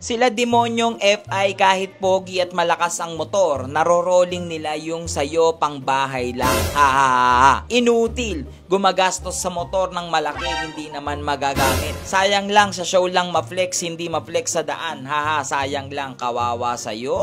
Sila demonyong FI kahit pogi at malakas ang motor, narorolling nila yung sayo pang bahay lang. Inutil, gumagastos sa motor ng malaki, hindi naman magagamit. Sayang lang sa show lang ma-flex, hindi ma-flex sa daan. Sayang lang, kawawa sayo.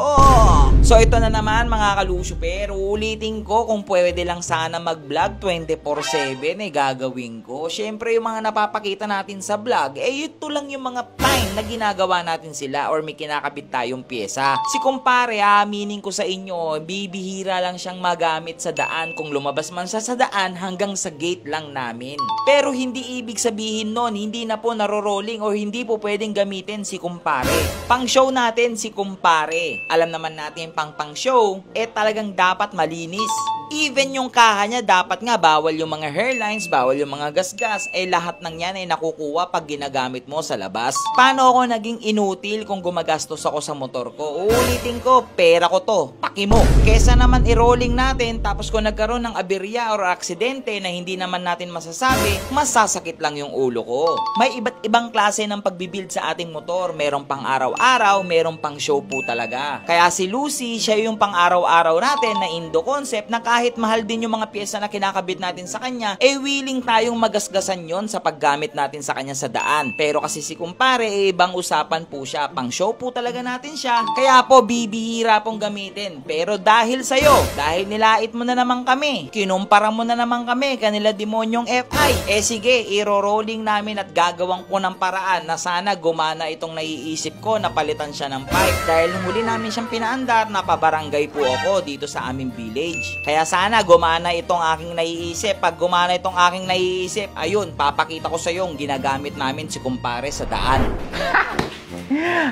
So ito na naman mga kalusyuper, ulitin ko kung pwede lang sana mag-vlog 24/7 gagawin ko. Syempre yung mga napapakita natin sa vlog, ito lang yung mga time na ginagawa natin sila or may kinakabit tayong pyesa. Si kumpare, aminin ko sa inyo, bibihira lang siyang magamit sa daan. Kung lumabas man siya sa daan, hanggang sa gate lang namin. Pero hindi ibig sabihin nun, hindi na po narorolling or hindi po pwedeng gamitin si kumpare. Pang show natin si kumpare. Alam naman natin pang show, talagang dapat malinis. Even yung kaha niya, dapat nga bawal yung mga hairlines, bawal yung mga gasgas, lahat ng yan ay nakukuha pag ginagamit mo sa labas. Paano ako naging inutil kung gumagastos ako sa motor ko? Uulitin ko, pera ko to, paki mo. Kesa naman i-rolling natin, tapos kung nagkaroon ng aberya or aksidente na hindi naman natin masasabi, masasakit lang yung ulo ko. May iba't ibang klase ng pagbibuild sa ating motor. Merong pang araw-araw, merong pang show po talaga. Kaya si Lucy, siya yung pang araw-araw natin na Indo concept na kahit mahal din yung mga pyesa na kinakabit natin sa kanya, willing tayong magasgasan yon sa paggamit natin sa kanya sa daan. Pero kasi si kumpare, ibang usapan po siya. Pang show po talaga natin siya. Kaya po, bibihira pong gamitin. Pero dahil sa'yo, dahil nilait mo na naman kami, kinumpara mo na naman kami, kanila demonyong FI, sige, iro-rolling namin at gagawang ko ng paraan na sana gumana itong naiisip ko na palitan siya ng pipe. Dahil nung huli namin siyang pinaandar, napabarangay po ako dito sa aming village. Kaya sana gumana itong aking naiisip. Pag gumana itong aking naiisip, ayun, papakita ko sa iyo yung ginagamit namin si kumpare sa daan.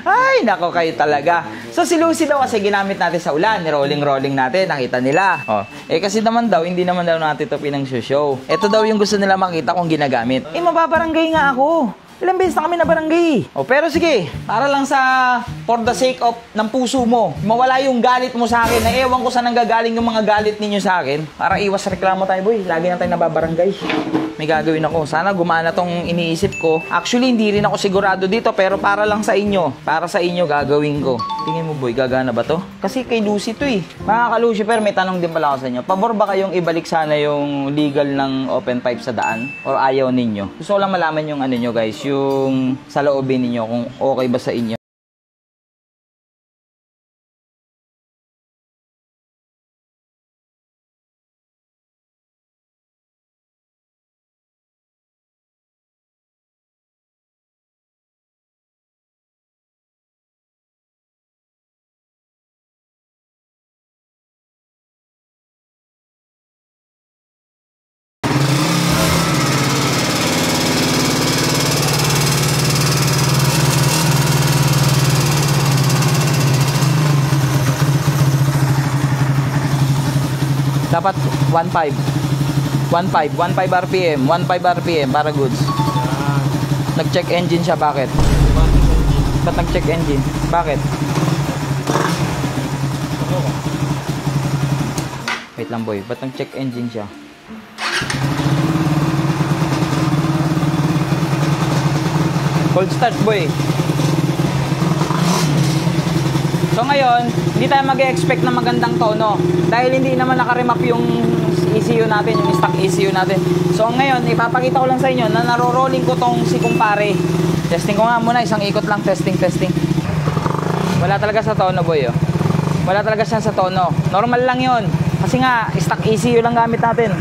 Ay, nako kayo talaga. So si Lucy daw kasi ginamit natin sa ulan, rolling natin, nakita nila. Kasi naman daw, hindi naman daw natin ito pinang-show. Ito daw yung gusto nila makita kung ginagamit. Mababarangay nga ako. Ilang beses na kami na barangay. Pero sige, para lang for the sake of ng puso mo, mawala yung galit mo sa akin, na ewan ko saan nanggagaling yung mga galit ninyo sa akin. Para iwas reklamo tayo, boy. Lagi na tayo nababarangay. May gagawin ako. Sana gumana tong iniisip ko. Actually, hindi rin ako sigurado dito, pero para lang sa inyo. Para sa inyo, gagawin ko. Tingin mo, boy, gagana ba to? Kasi kay Lucy to eh. Mga ka-Lucifer, may tanong din pala ako sa inyo. Pabor ba kayong ibalik sana yung legal ng open pipe sa daan? Or ayaw ninyo? Gusto ko lang malaman yung ano nyo, guys. Yung sa loobin ninyo, kung okay ba sa inyo. Dapat 1.5 RPM, 1.5 RPM para goods. Nag-check engine siya, bakit? Ba't nag-check engine? Bakit? Wait lang, boy, ba't nag-check engine siya? Cold start, boy. So ngayon, hindi tayo mag-expect na magandang tono dahil hindi naman nakaremap yung ECU natin, yung stock ECU natin. So ngayon, ipapakita ko lang sa inyo na narorolling ko tong si kumpare. Testing ko nga muna, isang ikot lang, testing. Wala talaga sa tono, boy. Wala talaga siya sa tono. Normal lang yon. Kasi nga, stock ECU lang gamit natin.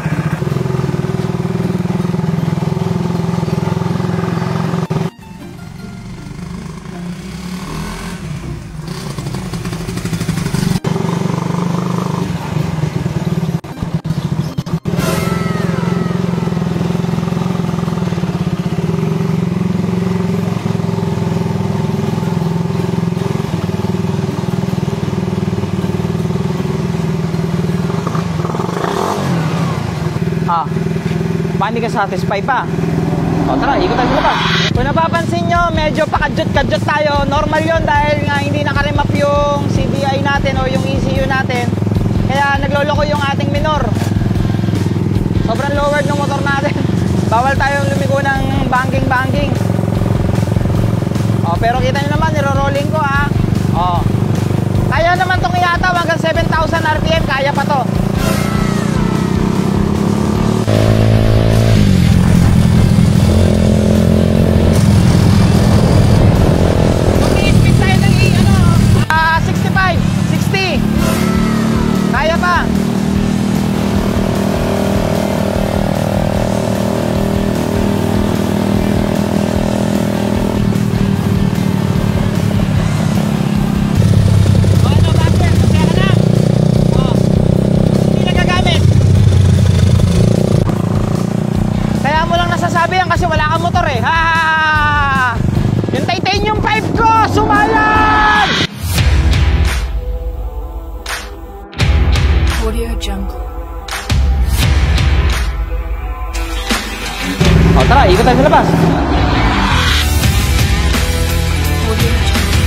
Hindi ka satisfied pa. Tara, ikot tayo sa labas. Kung napapansin nyo, medyo pakadjot-kadjot tayo. Normal yon dahil nga hindi nakaremap yung CDI natin o yung ECU natin. Kaya nagloloko yung ating minor. Sobrang lowered ng motor natin. Bawal tayong lumiko ng banking. Pero kita nyo naman, niro-rolling ko RPM, kaya pa to. Mag-i-speed tayo ng 65, 60. Kaya pa. Kasi wala kang motor eh. Ha! Yung titanium 5 ko, sumayan! Audio Jungle. O tara, ikot tayo sa labas. Audio Jungle.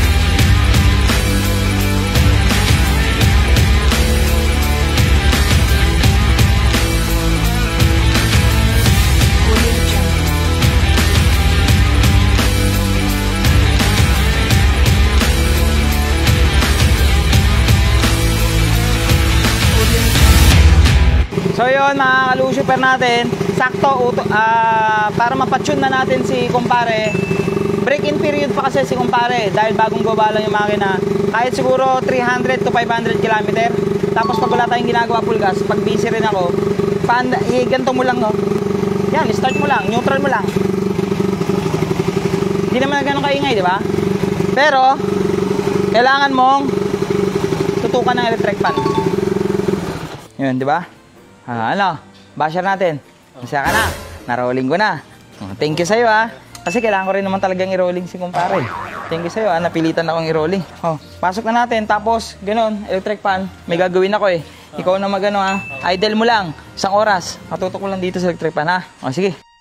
Audio Jungle. So yun mga kalusuper natin, sakto para mapatune na natin si kumpare. Break-in period pa kasi si kumpare dahil bagong gawa lang yung makina. Kahit siguro 300 to 500 km. Tapos pag wala tayong ginagawa pulgas, pag busy rin ako, ganito mo lang, no? Yan, start mo lang, neutral mo lang. Hindi naman ganun kaingay, di ba? Pero kailangan mong tutukan ng electric fan. Yun, di ba? Basher natin. Masaya ka na. Na-rolling ko na. Thank you sa'yo Kasi kailangan ko rin naman talagang i-rolling si kumpare. Thank you sa'yo napilitan akong i-rolling. Pasok na natin. Tapos, ganun, electric fan. May gagawin ako Ikaw na magano Idle mo lang. 1 oras. Matutok ko lang dito sa electric fan Sige.